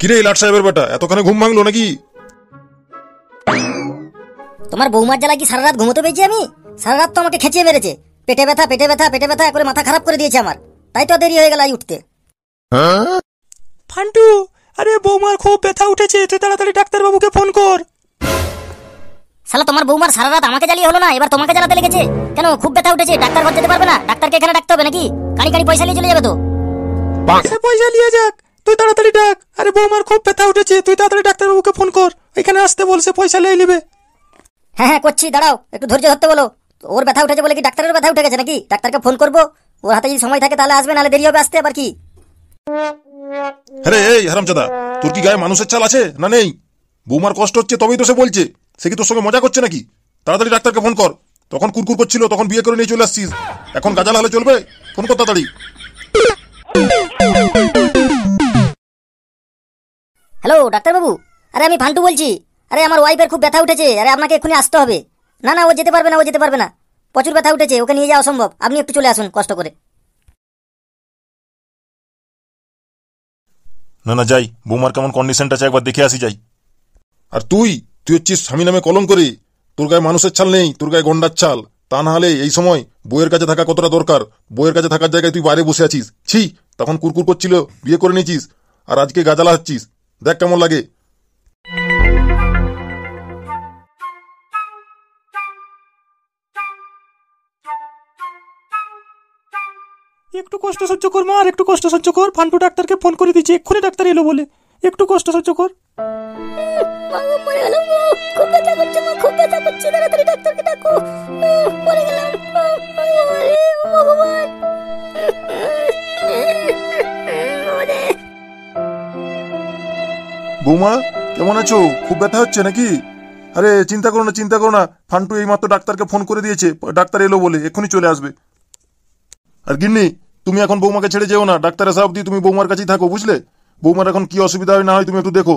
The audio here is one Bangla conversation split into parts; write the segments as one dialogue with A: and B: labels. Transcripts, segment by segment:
A: কিরে লাট সাহেবের বেটা, এতখানে ঘুম ভাঙলো নাকি?
B: তোমার বৌমার জ্বালায় কি সারা রাত ঘুমোতে পেয়েছি আমি? সারা রাত তো আমাকে খেঁচিয়ে মেরেছে। পেটে ব্যথা পেটে ব্যথা পেটে ব্যথা করে মাথা খারাপ করে দিয়েছে আমার। তাই তো দেরি হয়ে গেল আই উঠতে।
C: ফান্টু, আরে বৌমার খুব ব্যথা উঠেছে, তুই তাড়াতাড়ি ডাক্তার বাবুকে ফোন কর।
B: শালা তোমার বৌমার সারা রাত আমাকে জ্বালিয়ে হলো না, এবার তোমাকে জ্বালাতে লেগেছে কেন? খুব ব্যথা উঠেছে, ডাক্তার ঘর যেতে পারবে না? ডাক্তারকে এখানে ডাকতে হবে নাকি? কানি কানি পয়সা নিয়ে চলে যাবে তো।
C: সে পয়সা নিয়ে যাক, তুই তাড়াতাড়ি ডাক। আরে বৌমার খুব ব্যথা উঠেছে, তুই তাড়াতাড়ি ডাক্তার বাবুকে ফোন কর, এখানে আসতে বল, সে পয়সা নিয়ে নেবে।
B: হ্যাঁ হ্যাঁ করছি, দাঁড়াও একটু ধৈর্য ধরতে বলো। ওর ব্যথা উঠেছে বলে কি ডাক্তারের ব্যথা উঠে গেছে নাকি? ডাক্তারকে ফোন করবো, ওর হাতে যদি সময় থাকে তাহলে আসবে, নাহলে দেরি হবে আসতে। আবার কি?
A: আরে এই হারামজাদা, তোর কি গায়ে মানুষের চাল আছে না নেই? বৌমার কষ্ট হচ্ছে তবেই তো সে বলছে। সে কি তোর সঙ্গে মজা করছে নাকি? তাড়াতাড়ি ডাক্তারকে ফোন কর। তখন কুরকুর করছিল, তখন বিয়ে করে নিয়ে চলে আসছিস, এখন গাজাল হলে চলবে? ফোন কর তাড়াতাড়ি।
B: হ্যালো ডাক্তারবাবু, আরে আমি ফান্টু বলছি। আরে আমার ওয়াইফের খুব ব্যথা উঠেছে, আরে আপনাকে এক্ষুনি আসতে হবে। না না, ও যেতে পারবে না, ও যেতে পারবে না, প্রচুর ব্যথা উঠেছে, ওকে নিয়ে যাওয়া অসম্ভব। আপনি একটু চলে আসুন কষ্ট করে।
A: না না যাই, বৌমার কেমন কন্ডিশনটা আছে একবার দেখে আসি যাই। আর তুই হচ্ছিস স্বামী নামে কলঙ্ক রে। তোর গায়ে মানুষের ছাল নেই, তোর গায়ে গন্ডার ছাল। তা না হলে এই সময় বইয়ের কাছে থাকা কতটা দরকার। বইয়ের কাছে থাকার জায়গায় তুই বাইরে বসে আছিস। ছি, তখন কুরকুর করছিল, বিয়ে করে নিয়েছিস, আর আজকে গাজালা হচ্ছিস। দেখ কেমন লাগে।
C: একটু কষ্ট সহ্য কর মা, আর একটু কষ্ট সহ্য কর। ফান্টু ডাক্তারকে ফোন করে দিয়েছি, এক্ষুনি ডাক্তার এলো বলে, একটু কষ্ট সহ্য কর।
B: খুব ব্যথা করছে মা, খুব ব্যথা করছে, তাড়াতাড়ি ডাক্তারকে ডাকো। মরে গেলাম।
A: বৌমা কেমন আছো? খুব ব্যথা হচ্ছে নাকি? আরে চিন্তা করো না, চিন্তা করো না, ফান্টু এইমাত্র ডাক্তারকে ফোন করে দিয়েছে, ডাক্তার এলো বলে এক্ষুনি চলে আসবে। আর গিন্নি, তুমি এখন বৌমাকে ছেড়ে যেও না, ডাক্তার আসা অব্দি তুমি বৌমার কাছেই থাকো, বুঝলে? বৌমার এখন কি অসুবিধা হয় না হয় তুমি একটু দেখো।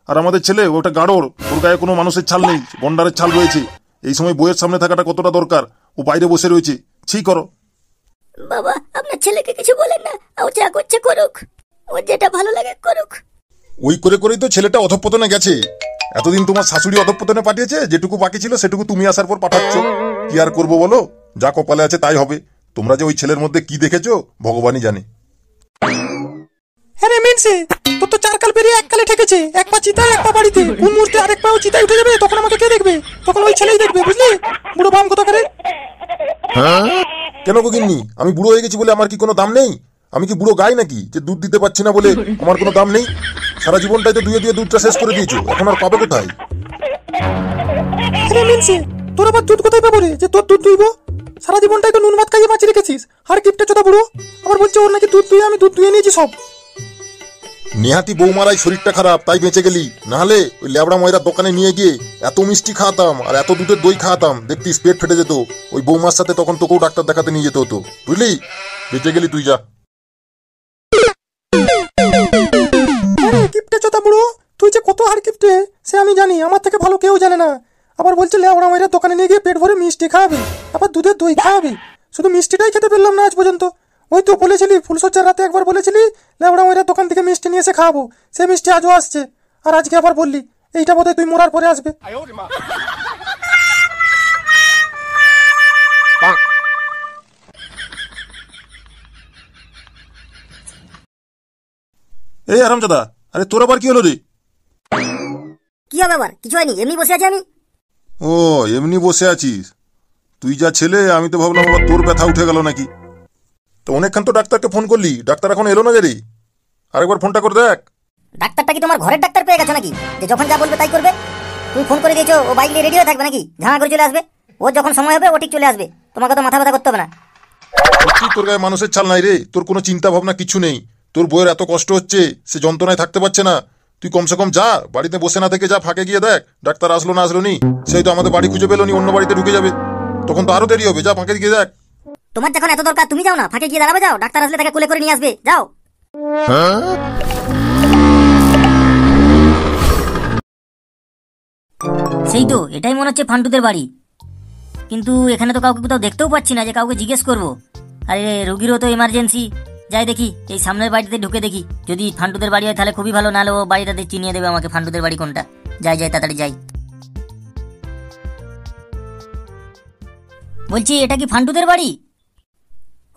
A: আর আমাদের ছেলে ওটা গাড়োর, ওর গায়ে কোনো মানুষের ছাল নেই, গন্ডারের ছাল রয়েছে। এই সময় বইয়ের সামনে থাকাটা কতটা দরকার, ও বাইরে বসে রয়েছে। ছি করো।
B: বাবা, আপনার ছেলেকে কিছু বলেন না, ও যা করছে করুক, ও যেটা ভালো লাগে করুক।
A: ওই করে করেই তো ছেলেটা অধঃপতনে গেছে। এতদিন তোমার শাশুড়ি অধঃপতনে পাঠিয়েছে, যেটুকু বাকি ছিল সেটুকু তুমি আসার পর পাঠাচ্ছ। কি আর করবো বলো, যা কপালে আছে তাই হবে। তোমরা যে ওই ছেলের মধ্যে কি দেখেছো ভগবানই জানে।
C: আরে মেনসে, তোর তো চারকাল পেরিয়ে এক কালে ঠেকেছে, এক পা চিতায় এক পা বাড়িতে, কোন মুহূর্তে আরেক পাও চিতায় উঠে যাবে, তখন আমাকে কে দেখবে? তখন ওই ছেলেই দেখবে, বুঝলি? বুড়ো বাম কথা করে।
A: কেন গো গিন্নি, আমি বুড়ো হয়ে গেছি বলে আমার কি কোনো দাম নেই? আমি কি বুড়ো গাই নাকি যে দুধ দিতে পারছি না বলে আমার কোনো দাম নেই? সারা জীবনটাই তো দুয়ে দুধটা শেষ করে দিয়েছো, এখন আর পাবে কোথায়?
C: আরে মেনসে, তোর আবার দুধ কোথায় পাবো রে যে তোর দুধ দুইব? সারা জীবনটাই তো নুন ভাত খাইয়ে বাঁচিয়ে রেখেছিস, আর গিফটে চোদা বুড়ো আবার বলছে ওর নাকি দুধ দুয়ে, আমি দুধ দুয়ে নিয়েছি সব।
A: নেহাতি বৌমারাই শরীরটা খারাপ তাই বেঁচে গেলি, নাহলে ওই ল্যাবড়া ময়রার দোকানে নিয়ে গিয়ে এত মিষ্টি খাওয়াতাম আর এত দুধের দই খাওয়াতাম, দেখতিস পেট ফেটে যেত। ওই বৌমার সাথে তখন তোকেও ডাক্তার দেখাতে নিয়ে যেতে হতো, বুঝলি? বেঁচে গেলি তুই, যা।
C: গিফটে চোদা বুড়ো, তুই যে কত হার গিফটে সে আমি জানি, আমার থেকে ভালো কেউ জানে না। আবার বলছে ল্যাবড়া ময়রার দোকানে নিয়ে গিয়ে পেট ভরে মিষ্টি খাওয়াবে, আবার দুধের দই খাওয়াবে। শুধু মিষ্টিটাই খেতে পেলাম না আজ পর্যন্ত। ওই তো বলেছিলি ফুলসজ্জার রাতে একবার বলেছিলি ল্যাবড়া ময়রার দোকান থেকে মিষ্টি নিয়ে এসে খাওয়াবো, সে মিষ্টি আজও আসছে। আর আজকে আবার বললি এইটা বোধহয় তুই মরার পরে আসবে।
A: এই আরামজাদা, আরে তোর আবার কি হলো রে?
B: কি হবে আবার? কিছু হয়নি, এমনি বসে আছি আমি।
A: ও এমনি বসে আছিস? তুই যা ছেলে, আমি তো ভাবলাম আবার তোর ব্যথা উঠে গেল নাকি। তো অনেকক্ষণ তো ডাক্তারকে ফোন করলি, ডাক্তার এখন এলো না যে রে? আরেকবার ফোনটা করে দেখ।
B: ডাক্তারটা কি তোমার ঘরের ডাক্তার পেয়ে গেছো নাকি, যে যখন যা বলবে তাই করবে? তুমি ফোন করে দিয়েছো, ও বাইক নিয়ে রেডি হয়ে থাকবে নাকি? ঝাঁড়া করে চলে আসবে, ও যখন সময় হবে ও ঠিক চলে আসবে, তোমাকে তো মাথা ব্যথা করতে হবে না।
A: সত্যি তোর গায়ে মানুষের ছাল নাই রে, তোর কোনো চিন্তা ভাবনা কিছু নেই। তোর বইয়ের এত কষ্ট হচ্ছে, সে যন্ত্রণায় থাকতে পারছে না। তুই কমসে কম যা, বাড়িতে বসে না থেকে যা, ফাঁকে গিয়ে দেখ ডাক্তার আসলো না আসলো নি। সেই তো আমাদের বাড়ি খুঁজে পেলো নি, অন্য বাড়িতে ঢুকে যাবে, তখন তো আরো দেরি হবে। যা ফাঁকে গিয়ে দেখ।
B: তোমার যখন এত দরকার তুমি যাও না, ফাঁকে গিয়ে দাঁড়াবে, যাও, ডাক্তার আসলে তাকে কোলে করে নিয়ে আসবে, যাও। সেই তো, এটাই মনে হচ্ছে ফান্টুদের বাড়ি, কিন্তু এখানে তো কাউকে কোথাও দেখতেও পাচ্ছি না যে কাউকে জিজ্ঞেস করবো। আরে রোগীরও তো এমার্জেন্সি, যাই দেখি এই সামনের বাড়িতে ঢুকে দেখি, যদি ফান্টুদের বাড়ি হয় তাহলে খুবই ভালো, নাহলে ও বাড়িটাতে চিনিয়ে দেবে আমাকে ফান্টুদের বাড়ি কোনটা। যাই যাই তাড়াতাড়ি যাই। বলছি এটা কি ফান্টুদের বাড়ি?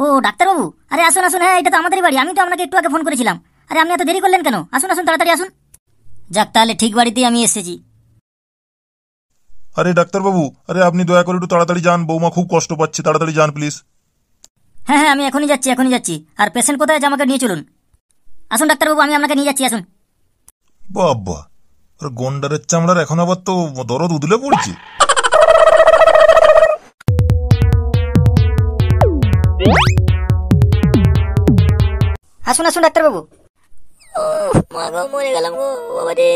B: ও ডাক্তারবাবু, আরে আসুন আসুন, হ্যাঁ এটা তো আমাদেরই বাড়ি, আমি তো আপনাকে একটু আগে ফোন করেছিলাম। আরে আপনি এত দেরি করলেন কেন? আসুন আসুন তাড়াতাড়ি আসুন। যাক তাহলে ঠিক বাড়িতেই আমি এসেছি।
A: আরে ডাক্তারবাবু, আরে আপনি দয়া করে একটু তাড়াতাড়ি যান, বৌমা খুব কষ্ট পাচ্ছে, তাড়াতাড়ি যান প্লিজ।
B: হ্যাঁ হ্যাঁ আমি এখনই যাচ্ছি। আর পেশেন্ট কোথায় আছে আমাকে নিয়ে চলুন। আসুন ডাক্তারবাবু, আমি আপনাকে নিয়ে যাচ্ছি, আসুন।
A: বাবা, আরে গন্ডারের চামড়ার এখন আবার তো দরদ উদলে পড়ছে।
B: আসুন আসুন ডাক্তারবাবু। মা গো, মরে গেলাম গো বাবা রে,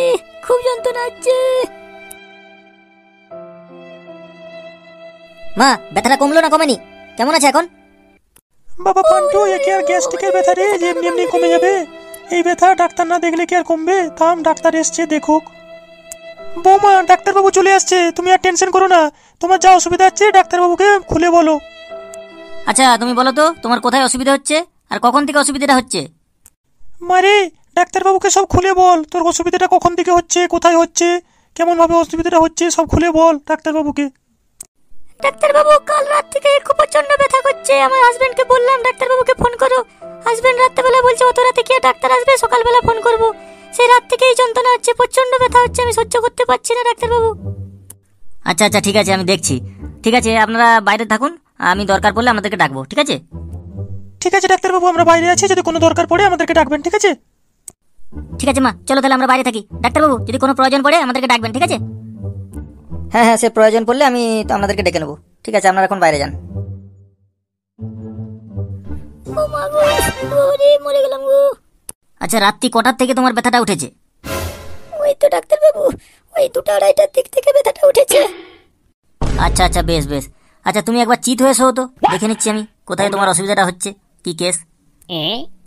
B: খুব যন্ত্রণা হচ্ছে। মা, ব্যথাটা কমলো না কমেনি? কেমন আছে এখন?
C: বাবা ফান্টু, একে আর গ্যাস্ট্রিকের ব্যথা রে, যে এমনি এমনি কমে যাবে? এই ব্যথা ডাক্তার না দেখলে কি আর কমবে? থাম, ডাক্তার এসছে, দেখুক। বৌমা, ডাক্তারবাবু চলে আসছে, তুমি আর টেনশন করো না। তোমার যা অসুবিধা হচ্ছে ডাক্তারবাবুকে খুলে বলো।
B: আচ্ছা তুমি বলো তো, তোমার কোথায় অসুবিধা হচ্ছে আর কখন থেকে অসুবিধাটা হচ্ছে?
C: মারে, ডাক্তারবাবুকে সব খুলে বল, তোর অসুবিধাটা কখন থেকে হচ্ছে, কোথায় হচ্ছে, কেমন ভাবে অসুবিধাটা হচ্ছে, সব খুলে বল ডাক্তারবাবুকে।
B: ডাক্তারবাবু, কাল রাত থেকে খুব প্রচন্ড ব্যথা করছে। আমার হাজবেন্ডকে বললাম ডাক্তারবাবুকে ফোন করো, হাজবেন্ড রাত্রেবেলা বলছে অত রাতে কি আর ডাক্তার আসবে, সকালবেলা ফোন করব। সেই রাত থেকেই যন্ত্রণা হচ্ছে, প্রচন্ড ব্যথা হচ্ছে, আমি সহ্য করতে পারছি না ডাক্তারবাবু। আচ্ছা আচ্ছা ঠিক আছে, আমি দেখছি। ঠিক আছে আপনারা বাইরে থাকুন, আমি দরকার পড়লে আমাদেরকে ডাকবো, ঠিক আছে?
C: ঠিক আছে ডাক্তারবাবু, আমরা বাইরে আছি, যদি কোনো দরকার পড়ে আমাদেরকে ডাকবেন, ঠিক আছে?
B: ঠিক আছে মা, চলো তাহলে আমরা বাইরে থাকি। ডাক্তারবাবু, যদি কোনো প্রয়োজন পড়ে আমাদেরকে ডাকবেন, ঠিক আছে? হ্যাঁ হ্যাঁ, সে প্রয়োজন পড়লে আমি তো আপনাদেরকে ডেকে নেবো। ঠিক আছে, আপনারা এখন বাইরে যান। মরে গেলাম গো। আচ্ছা রাত্রি কটার থেকে তোমার ব্যথাটা উঠেছে? ওই তো ডাক্তারবাবু, ওই 2টা-2:30টার দিক থেকে ব্যথাটা উঠেছে। আচ্ছা আচ্ছা, বেশ বেশ। আচ্ছা তুমি একবার চিত হয়ে শোও তো, দেখে নিচ্ছি আমি কোথায় তোমার অসুবিধাটা হচ্ছে, কি কেস।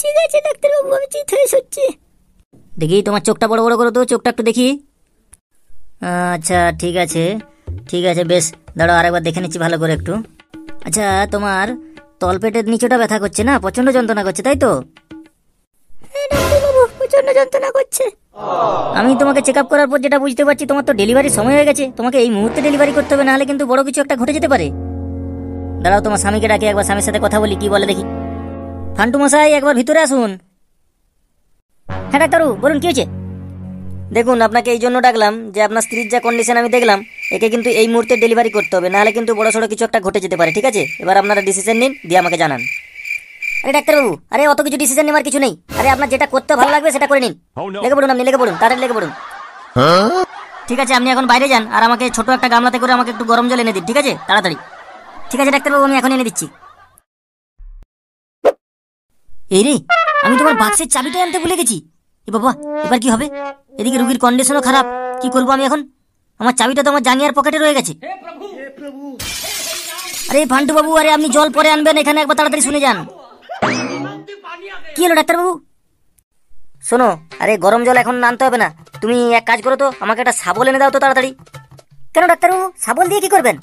B: ঠিক আছে ডাক্তারবাবু, আমি চিত হয়ে শুচ্ছি। দেখি তোমার চোখটা বড় বড় করো তো, চোখটা একটু দেখি। আচ্ছা ঠিক আছে ঠিক আছে, বেশ দাঁড়াও আরেকবার দেখে নিচ্ছি ভালো করে একটু। আচ্ছা তোমার তলপেটের নিচেটা ব্যথা করছে না, প্রচন্ড যন্ত্রণা করছে, তাই তো? প্রচন্ড যন্ত্রণা করছে। আমি তোমাকে চেক আপ করার পর যেটা বুঝতে পারছি, তোমার তো ডেলিভারির সময় হয়ে গেছে, তোমাকে এই মুহূর্তে ডেলিভারি করতে হবে, নাহলে কিন্তু বড় কিছু একটা ঘটে যেতে পারে। দাঁড়াও তোমার স্বামীকে ডাকি, একবার স্বামীর সাথে কথা বলি, কি বলে দেখি। ফান্টু মশাই, একবার ভিতরে আসুন। হ্যাঁ ডাক্তারবাবু বলুন, কি হয়েছে? দেখুন আপনাকে এই জন্য ডাকলাম যে আপনার স্ত্রীর যা কন্ডিশন আমি দেখলাম, একে কিন্তু এই মুহূর্তে ডেলিভারি করতে হবে, নাহলে কিন্তু বড়সড় কিছু একটা ঘটে যেতে পারে, ঠিক আছে? এবার আপনারা ডিসিশন নিন, দিয়ে আমাকে জানান। আরে ডাক্তারবাবু, আরে অত কিছু ডিসিশন নেওয়ার কিছু নেই, আরে আপনার যেটা করতে ভালো লাগবে সেটা করে নিন। লেগে পড়ুন, আপনি লেগে পড়ুন, তাড়াতাড়ি লেগে পড়ুন। ঠিক আছে, আপনি এখন বাইরে যান, আর আমাকে ছোট একটা গামলাতে করে আমাকে একটু গরম জল এনে দিন, ঠিক আছে? তাড়াতাড়ি। ঠিক আছে ডাক্তারবাবু, আমি এখন এনে দিচ্ছি। এই রে, আমি তোমার বাক্সের চাবিটা আনতে ভুলে গেছি। এ বাবা, এবার কি হবে? এদিকে রুগীর কন্ডিশনও খারাপ, কি করবো আমি এখন? আমার চাবিটা তো আমার জাঙ্গিয়ার পকেটে রয়ে গেছে। আরে ফান্টু বাবু, আরে আপনি জল পরে আনবেন, এখানে একবার তাড়াতাড়ি শুনে যান। কি হলো ডাক্তারবাবু? শোনো, আরে গরম জল এখন আনতে হবে না, তুমি এক কাজ করো তো, আমাকে একটা শাবল এনে দাও তো তাড়াতাড়ি। কেন ডাক্তারবাবু, শাবল দিয়ে কি করবেন?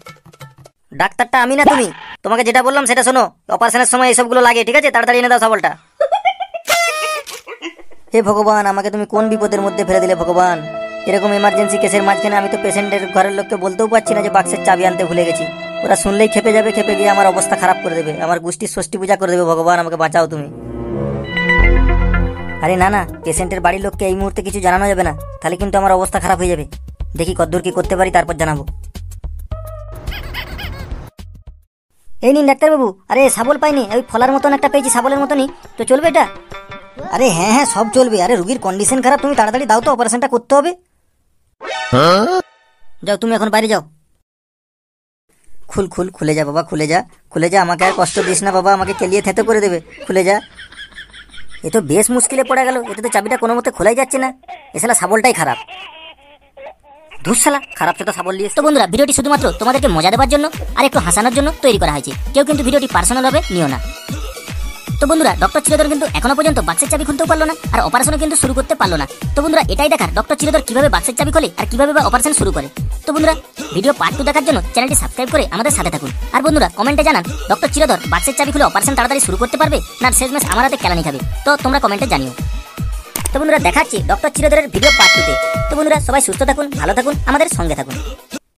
B: ডাক্তারটা আমি না তুমি, তোমাকে যেটা বললাম সেটা শোনো, অপারেশনের সময় এসবগুলো লাগে, ঠিক আছে? তাড়াতাড়ি এনে দাও শাবলটা। হে ভগবান, আমাকে তুমি কোন বিপদের মধ্যে ফেলে দিলে ভগবান। এরকম এমার্জেন্সি কেসের মাঝখানে আমি তো পেশেন্টের ঘরের লোককে বলতেও পারছি না যে বাক্সের চাবি আনতে ভুলে গেছি। ওরা শুনলেই খেপে যাবে, খেপে গিয়ে আমার অবস্থা খারাপ করে দেবে, আমার গোষ্ঠীর ষষ্ঠী পূজা করে দেবে। ভগবান আমাকে বাঁচাও তুমি। আরে না না, পেশেন্টের বাড়ির লোককে এই মুহূর্তে কিছু জানানো যাবে না, তাহলে কিন্তু আমার অবস্থা খারাপ হয়ে যাবে। দেখি কতদূর কি করতে পারি, তারপর জানাবো। এই নিন ডাক্তারবাবু। আরে শাবল পাইনি, ওই ফলার মতন একটা পেয়েছি, শাবলের মতনই তো, চলবে এটা? আরে হ্যাঁ হ্যাঁ, সব চলবে। আরে রুগীর কন্ডিশন খারাপ, তুমি তাড়াতাড়ি দাও তো, অপারেশনটা করতে হবে। যাও তুমি এখন বাইরে যাও। খুলে যা বাবা, খুলে যা, খুলে যা, আমাকে আর কষ্ট দিস না বাবা, আমাকে কেলিয়ে থেতো করে দেবে, খুলে যা। এ তো বেশ মুশকিলে পড়ে গেল, এতে তো চাবিটা কোনো মতে খোলাই যাচ্ছে না। এ শালা শাবলটাই খারাপ, ধুসশালা খারাপ তো শাবল দিয়ে। তো বন্ধুরা, ভিডিওটি শুধুমাত্র তোমাদেরকে মজা দেওয়ার জন্য আর একটু হাসানোর জন্য তৈরি করা হয়েছে, কেউ কিন্তু ভিডিওটি পার্সোনাল ভাবে নিও না। তো বন্ধুরা ডক্টর চিরধর কিন্তু এখনো পর্যন্ত বাক্সের চাবি খুলতেও পারলো না, আর অপারেশনও কিন্তু শুরু করতে পারলো না। তো বন্ধুরা এটাই দেখার ডক্টর চিরধর কিভাবে বাক্সের চাবি খোলে আর কিভাবে বা অপারেশন শুরু করে। তো বন্ধুরা ভিডিও পার্ট 2 দেখার জন্য চ্যানেলটি সাবস্ক্রাইব করে আমাদের সাথে থাকুন। আর বন্ধুরা কমেন্টে জানান ডক্টর চিরধর বাক্সের চাবি খুলে অপারেশন তাড়াতাড়ি শুরু করতে পারবে না শেষমেশ আমার হাতে কেলানি খাবে। তো তোমরা কমেন্টে জানিও। তো বন্ধুরা দেখাচ্ছি ডক্টর চিরধরের ভিডিও পার্ট 2 তে। তো বন্ধুরা সবাই সুস্থ থাকুন, ভালো থাকুন, আমাদের সঙ্গে থাকুন।